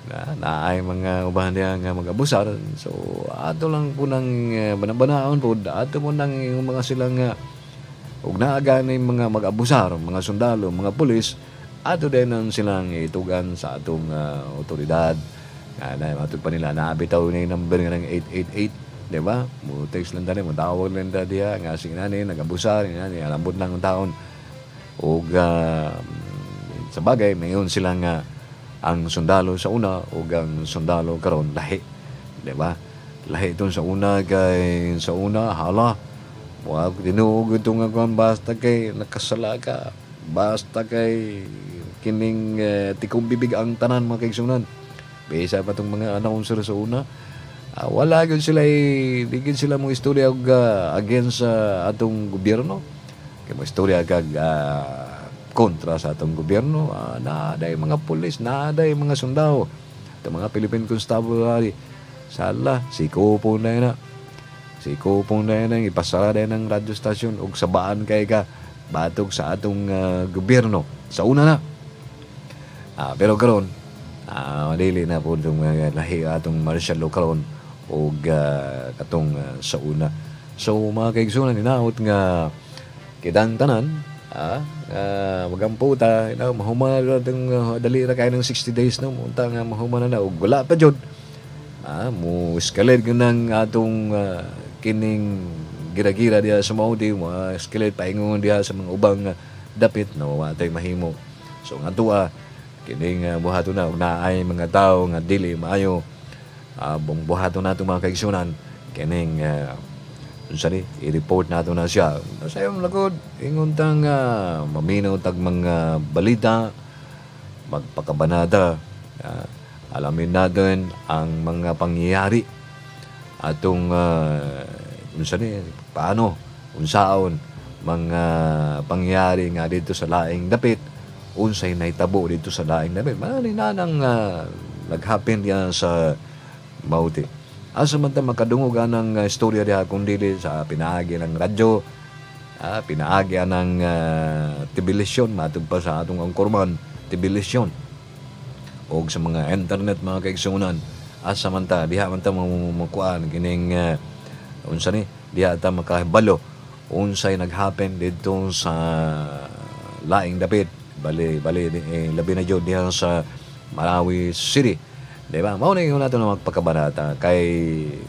Speaker 5: na ay mga ubahan niya nga mag-abusar. So ato lang po nang banabanaon po ato mo nang yung mga silang ug naaga na yung mga mag-abusar, mga sundalo, mga pulis ato din ang silang itugan sa atong otoridad. Atong pa nila naabitaw na yung number nga ng 888, di ba? Mo text lang tani, mo tawag lang ta diya nga sige nani nag-abusar, nani alambot lang ang taon. Ug sa bagay mayon sila nga ang sundalo sa una ug ang sundalo karon lahi, di ba? Lahi itong sa una kay sa una hala wag tinuog itong nga basta kay nakasala ka, basta kay kining tikong bibig ang tanan mga kaigsunan. Bisa pa itong mga announcer sa una. Wala yun sila, digin sila mong istorya against atong gobyerno. Kaya mong istorya kontra sa atong gobyerno. Naaday mga pulis, naaday mga sundao. Itong mga Philippine Constabulary. Sala, siko po na yun Siko po na yun ipasara na ng radyo stasyon o sabaan kay ka batog sa atong gobyerno. Sa una na. Pero karon dili na po itong lahi atong martial law karon o katong sa una. So mga kaigsunan inaot nga kitang tanan magamputa mahuma na itong dali na kayo ng 60 days no munta nga mahuma na og wala pa jud mo escalate ng atong kining gira-gira diya sa Maudi escalate paingon diya sa mga ubang dapit no watay mahimo. So nga tuwa kining buhaton na naay mga tao nga dili maayo buhaton nato mga kaigsunan kining unsa ni i-report nato na siya sayong lagod ingon tang maminaw tag mga balita magpakabanada alamin natin ang mga pangyayari atong unsa ni paano unsaon mga pangyayari nga dito sa laing dapit unsay nahitabo dito sa daing namin. Mali na nang nag-happen yan sa Maute. Asa man ta makadungog ng istorya diha kung dili sa pinaagi ng radyo, pinaagi ng television, matug pa sa atong angkorman, television. O sa mga internet, mga kaigsunan. Asa man ta, diha man ta makuhaan, kining, unsa ni, diha ta makahibalo, unsay nag-happen dito sa laing dapit. Bali labi na jud diha sa Marawi City. Diba? Mao na yung nato na magpakabanata kay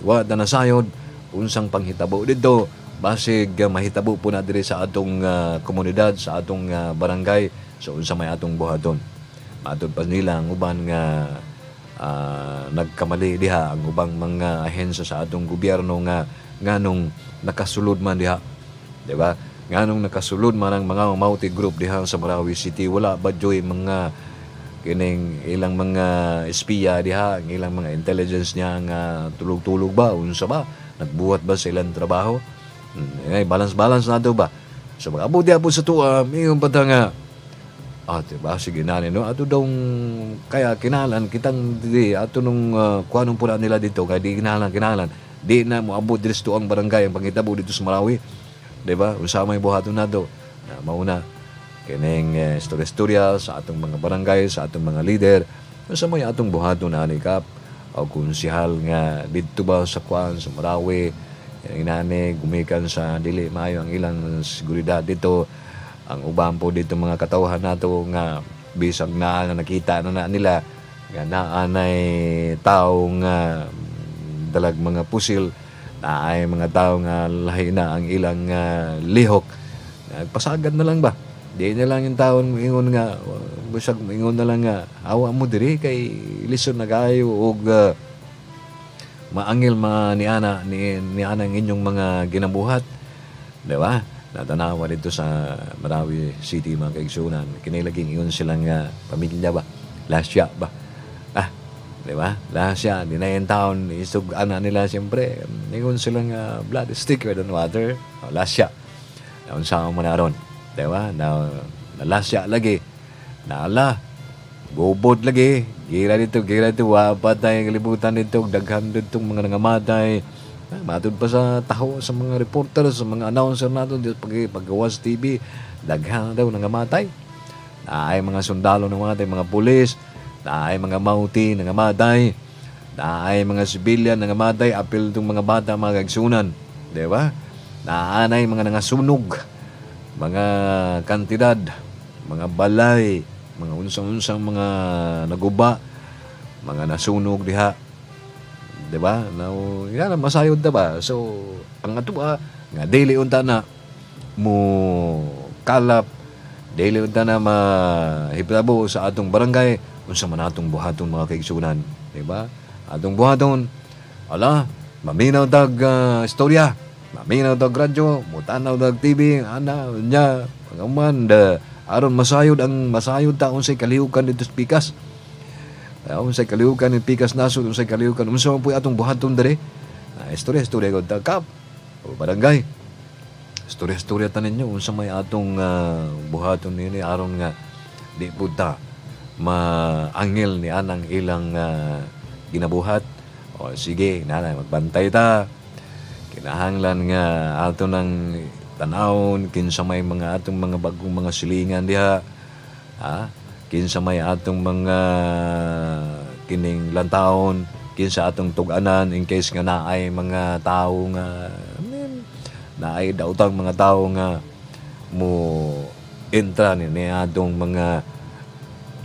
Speaker 5: wa na nasayod unsang panghitabo dito basig mahitabo po na diri sa atong komunidad, sa atong barangay, so unsa may atong buhaton. Matod pa nila ang uban nga nagkamali diha ang ubang mga ahensya sa atong gobyerno nga nganong nakasulod man diha. Diba? Nganong nakasulod man ang mga multi group diha sa Marawi City, wala ba joy mga kining ilang mga espiya diha, ang ilang mga intelligence niya nga tulog-tulog ba unsa ba, nagbuhat ba sa ilang trabaho, balance na daw ba. So mag-abot diha po sa tuwa mingon pa ta nga diba sige nani no ato daw kaya kinalan kitang di ato nung kuanong pula nila dito kaya di kinalan di na mo abot diri sa tuang barangay ang pangitabo dito sa Marawi, diba? Unsa may buhaton na daw na mauna kining istorya sa atong mga barangay, sa atong mga leader, sa may atong buhaton na anikap o konsihal nga dito ba sa kuan sa Marawi, inani gumikan sa dili maayo ang ilang seguridad dito, ang uban po dito mga katawhan nato nga bisag na nakita na nila nga naanay tao nga dalag mga pusil, naay mga tao nga lahi na ang ilang lihok, nagpasagad na lang ba. Di na lang yung taon ingon nga busag ingon na lang nga awa mo diri kay lison na kayo og maangil ni ana ang inyong mga ginabuhat, di ba? Natanawa dito sa Marawi City mga kaigsunan, kinilaging ingon silang pamilya ba, lasya ba, di ba? Lasya di na yung taon isug ana nila siyempre ingon silang blood is thicker than water, lasya naon sa mo na ron. Diba? Nalasya lagi. Naala. Gubod lagi. Gira dito. Wapat tayong kalibutan dito. Daghan dito mga nangamatay. Matod pa sa taho sa mga reporters, sa mga announcer nato dito paggawas TV. Daghan daw nangamatay. Naay mga sundalo nangamatay, mga pulis. Naay mga mauti nangamatay. Naay mga sibilyan nangamatay. Apil itong mga bata, mga kagsunan. Diba? Naanay mga nangasunog. Mga kantidad, mga balay, mga unsang-unsang mga naguba, mga nasunog diha. Diba? Now, yan, masayod na ba? So, ang ato nga daily unta na mo kalap, daily unta na mahibabo sa atong barangay, unsa man atong buhaton mga kaigsunan. Diba? Atong buhaton, maminaw tag istorya. Maminaw tag radyo, mutanaw tag TV, niya, pagaman, aron masayod ta unsay kalihukan dito sa Pikas. Unsay kalihukan ni Pikas nasod, unsay kalihukan, unsa man puy atong buhaton dere. Istorya gud ta kap, o barangay. Istorya tanin ninyo, unsa may atong buhaton nini aron nga di puta maangil ni anang ilang ginabuhat. O sige, nanay magbantay ta. Kinahanglan nga ato ng tanawon kinsa may mga atong mga bagong mga silingan diha, kinsa may atong mga kining lantawon, kinsa atong tug-anan in case nga naay mga tao nga naay daotang mga tao nga mo entra ni atong mga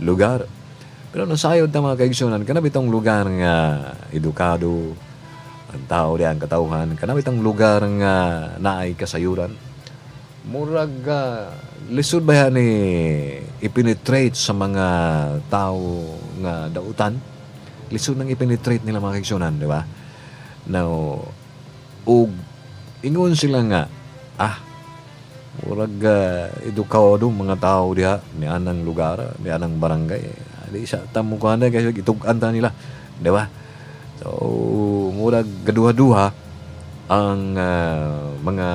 Speaker 5: lugar. Pero nasayod ta mga kaigsunan kana bitong lugar nga edukado ang tao diyan, katauhan, kanawit ang lugar nga naay kasayuran. Murag lisod ba yan ipenetrate sa mga tao nga dautan? Lisod nang ipenetrate nila mga kaigsunan, di ba? Now, ingon sila nga, murag edukado mga tao diha, ni anang lugar, ni anang barangay. Di sa tamukuhan na kasi itugan ta nila, di ba? So, murag gaduha-duha ang mga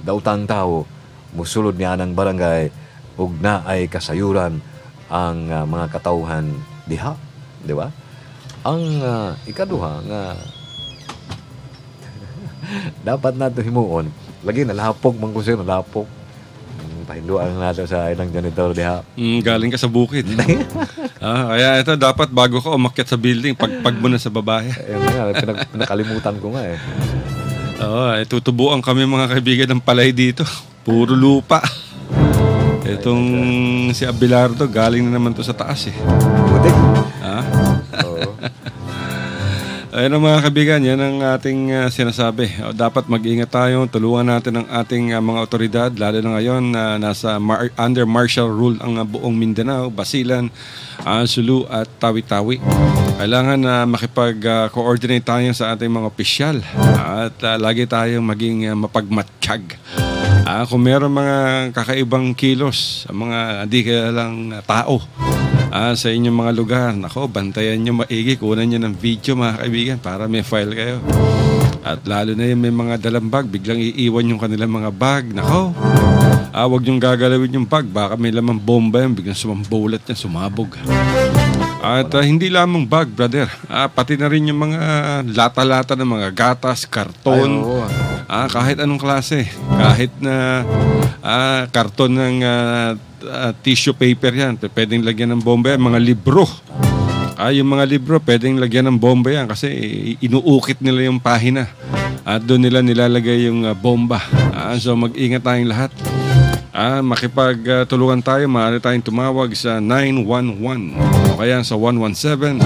Speaker 5: dautang tao musulod niya ng barangay ug naay kasayuran ang mga katawhan diha, di ba? Ang ikaduha nga dapat nato himuon lagi nalapok man ko sir, nalapok pahinduan nato sa ilang janitor diha.
Speaker 3: Galing ka sa bukid. Kaya ito, dapat bago ka umakyat sa building, pagpag mo na sa babae.
Speaker 5: Pinakalimutan ko nga
Speaker 3: tutubuan kami mga kaibigan ng palay dito. Puro lupa. Itong si Abelardo, galing na naman to sa taas eh.
Speaker 5: Butik.
Speaker 3: Ha?
Speaker 5: Oo.
Speaker 3: Ayun mga kaibigan, yan ang ating sinasabi. Dapat mag-ingat tayo, tulungan natin ang ating mga otoridad, lalo na ngayon na nasa under martial rule ang buong Mindanao, Basilan, Sulu at Tawi-Tawi. Kailangan na makipag-coordinate tayo sa ating mga opisyal at lagi tayong maging mapagmatsyag. Kung meron mga kakaibang kilos, mga hindi kilalang tao sa inyong mga lugar, nako, bantayan nyo maigi, kunan nyo ng video mga kaibigan para may file kayo. At lalo na yung may mga dalang bag, biglang iiwan yung kanilang mga bag, nako, huwag nyong gagalawin yung bag, baka may lamang bomba yan, biglang sumambulat yan, sumabog. At hindi lamang bag, brother, pati na rin yung mga lata-lata ng mga gatas, karton, kahit anong klase, kahit na karton ng tissue paper yan, pwedeng lagyan ng bomba yan, mga libro. Yung mga libro, pwedeng lagyan ng bomba yan kasi inuukit nila yung pahina at doon nila nilalagay yung bomba. So mag-ingat tayong lahat. Makipagtulungan tayo, maaari tayong tumawag sa 911 o kaya sa 117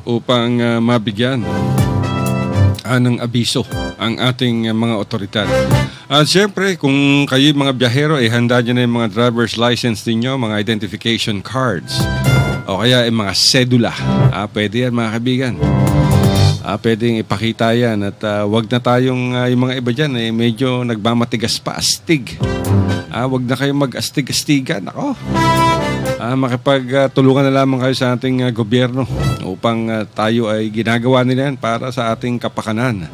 Speaker 3: upang mabigyan ng abiso ang ating mga otoridad. At siyempre, kung kayo mga biyahero, handa nyo na yung mga driver's license ninyo, mga identification cards, o kaya mga sedula. Pwede yan mga kaibigan. Pwedeng ipakita yan at wag na tayong, yung mga iba dyan, medyo nagmamatigas pa, astig. Wag na kayong mag-astig-astigan. Ako. Makipagtulungan na lamang kayo sa ating gobyerno upang tayo ay ginagawa nila yan para sa ating kapakanan.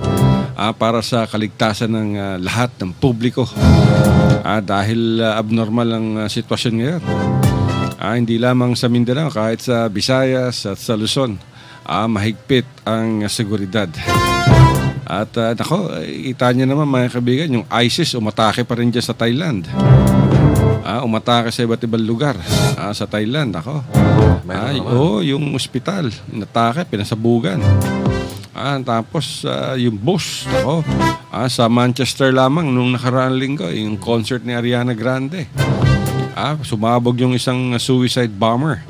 Speaker 3: Para sa kaligtasan ng lahat ng publiko. Dahil abnormal ang sitwasyon ngayon. Hindi lamang sa Mindanao, kahit sa Visayas at sa Luzon, mahigpit ang seguridad. At nako, kita niyo naman mga kaibigan, yung ISIS umatake pa rin dyan sa Thailand. Umatake sa iba't ibang lugar sa Thailand. Nako. Yung ospital, inatake, pinasabugan. Tapos yung bus, nako, sa Manchester lamang nung nakaraang linggo, yung concert ni Ariana Grande. Sumabog yung isang suicide bomber.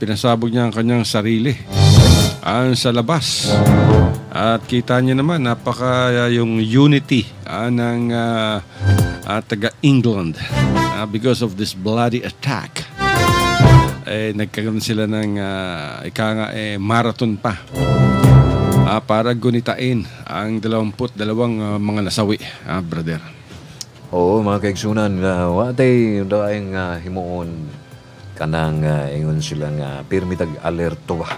Speaker 3: Pinasabog niya ang kanyang sarili sa labas. At kita niyo naman, napaka yung unity ng taga-England because of this bloody attack. Nagkaroon sila ng marathon pa. Para gunitain ang 22 mga nasawi, brother.
Speaker 5: Oo, mga kaigsunan, watay daing himuon kanang ingon sila nga pirmitag alerto ba.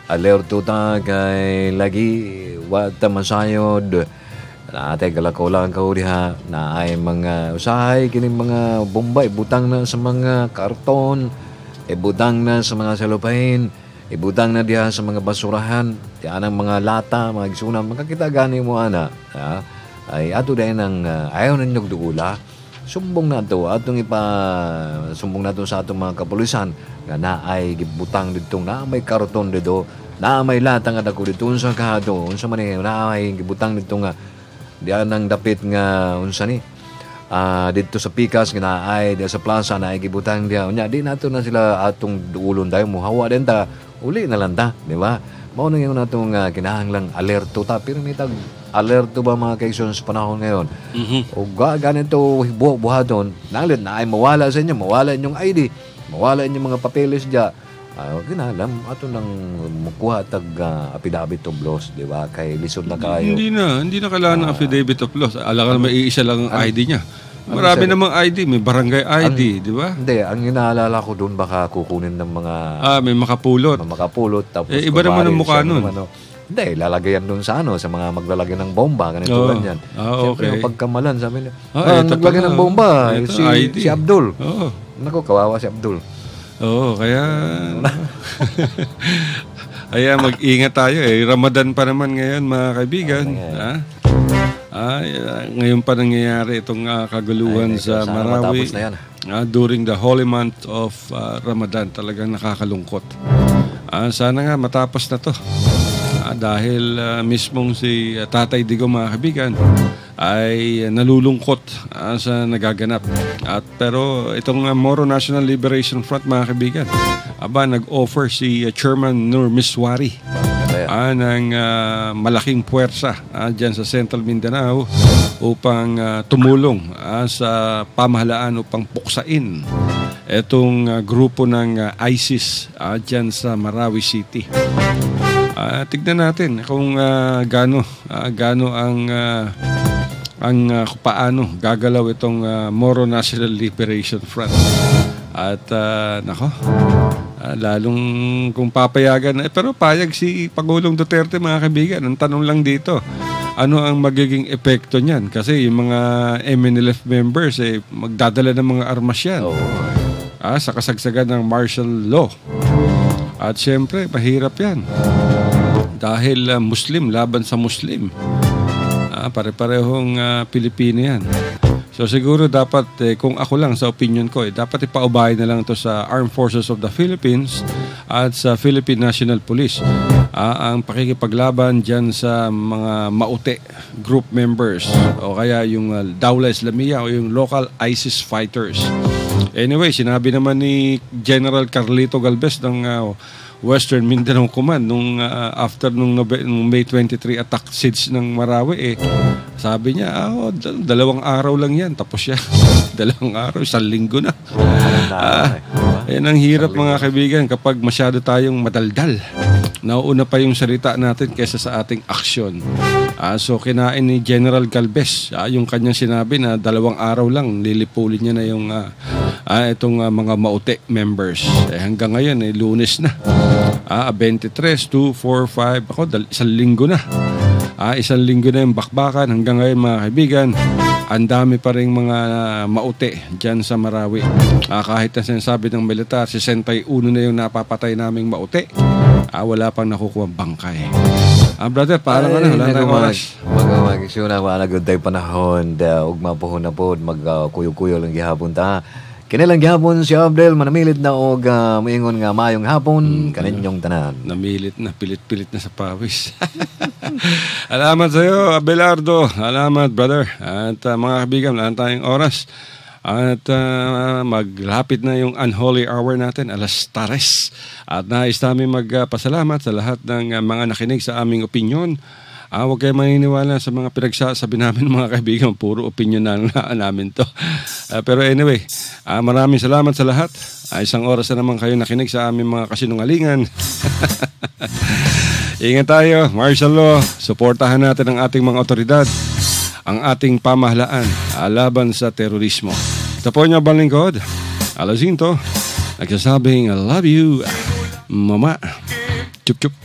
Speaker 5: Alerto ta kay lagi wata masayod na atay galakaw lang ka diha na ay mga usahay kining mga bomba ibutang na sa mga karton, ibutang na sa mga salupain, ibutang na diha sa mga basurahan, diyan ang mga lata, mga igsunan, makakita gani mo ana, ay ato dahil ng ayaw na nagdugula, sumbong na ito, sumbong na ito sa atong mga kapulisan, nga na ay gibutang dito, na may karton dito, na may lata nga dako dito, unsa ka ito, unsa man na ay gibutang dito nga, diyan ang dapit nga, unsa ni, dito sa Pikas nga ay sa plaza na ay gibutang diya unya di nato na sila atong duulon dayon muhawa din ta uli na lang ta di ba mao nang yung natong kinahanglang alerto ta pero may tag alerto ba mga kaigsoon sa panahon ngayon o ganito buhadon nalit na ay mawala sa inyo mawala inyong ID mawala inyong mga papeles diya ginalam ato nang mukuha tag affidavit of loss di ba kay lisod na kayo
Speaker 3: hindi na kailangan ng affidavit of loss alangan may iisa lang ang ID niya marami namang ID may barangay ID di ba
Speaker 5: hindi ang inaalala ko doon baka kukunin ng mga
Speaker 3: may makapulot
Speaker 5: tapos
Speaker 3: iba naman ang mukha nun
Speaker 5: hindi, lalagayan doon sa sa mga maglalagay ng bomba, ganito ganyan. Siyempre, yung pagkamalan, sabi niya, naglagay ng bomba, si Abdul. Naku, kawawa si Abdul.
Speaker 3: Kaya mag-ingat tayo Ramadan pa naman ngayon mga kaibigan. Ngayon pa nangyayari itong kaguluhan sa Marawi during the holy month of Ramadan. Talagang nakakalungkot. Sana nga matapos na to. Dahil mismong si Tatay Digong mga kaibigan ay nalulungkot sa nagaganap. Pero itong Moro National Liberation Front, mga kaibigan, nag-offer si Chairman Nur Miswari ng malaking puwersa dyan sa Central Mindanao upang tumulong sa pamahalaan upang puksain itong grupo ng ISIS dyan sa Marawi City. Tignan natin kung gaano paano gagalaw itong Moro National Liberation Front. At lalong kung papayagan, pero payag si Pangulong Duterte, mga kaibigan. Ang tanong lang dito, ano ang magiging epekto niyan? Kasi yung mga MNLF members magdadala ng mga armas yan sa kasagsagan ng martial law. At syempre, mahirap yan dahil Muslim laban sa Muslim. Pare-parehong Pilipino yan. So siguro dapat, kung ako lang sa opinion ko, dapat ipaubay na lang ito sa Armed Forces of the Philippines at sa Philippine National Police. Ang pakikipaglaban dyan sa mga maute group members o kaya yung Dawla Islamiyah o yung local ISIS fighters. Anyway, sinabi naman ni General Carlito Galvez ng Western Mindanao Command after nung May 23 attack siege ng Marawi, sabi niya, 2 araw lang yan, tapos siya. 2 araw, 1 linggo na. Yan ang hirap, mga kaibigan, kapag masyado tayong madaldal. Nauuna pa yung salita natin kaysa sa ating aksyon. So kinain ni General Galvez yung kanyang sinabi na 2 araw lang lilipulin niya na yung itong mga maute members. Hanggang ngayon Lunes na. 23, 2, 4, 5, 1 linggo na. 1 linggo na yung bakbakan. Hanggang ngayon, mga kaibigan, ang dami pa rin mga maute dyan sa Marawi. Kahit na sinasabi ng militar, 61 na yung napapatay naming maute, wala pang nakukuha bangkay. Brother, parang wala tayong oras.
Speaker 5: Mag-agisyon wala good day panahon, ugma po na po, mag-kuyo-kuyo lang gihapon ta. Kanilang gihapon si Abdel, manamilit na og maingon nga mayong hapon, kaninyong tanan.
Speaker 3: Namilit na, pilit-pilit na sa pawis. Alamat sa iyo, Abelardo. Alamat, brother. At mga kaibigan, wala tayong oras. At maglapit na yung unholy hour natin, 3:00. At nais namin magpasalamat sa lahat ng mga nakinig sa aming opinyon. Huwag kayo maniniwala sa mga pinagsasabi namin, mga kaibigan. Puro opinion na namin to. Pero anyway, maraming salamat sa lahat. 1 oras na naman kayo nakinig sa aming mga kasinungalingan. Ingat tayo, martial law. Suportahan natin ang ating mga otoridad, ang ating pamahalaan laban sa terorismo. Ito po niyo balingkod, Alazinto, nagsasabing I love you, Mama. Chup chup.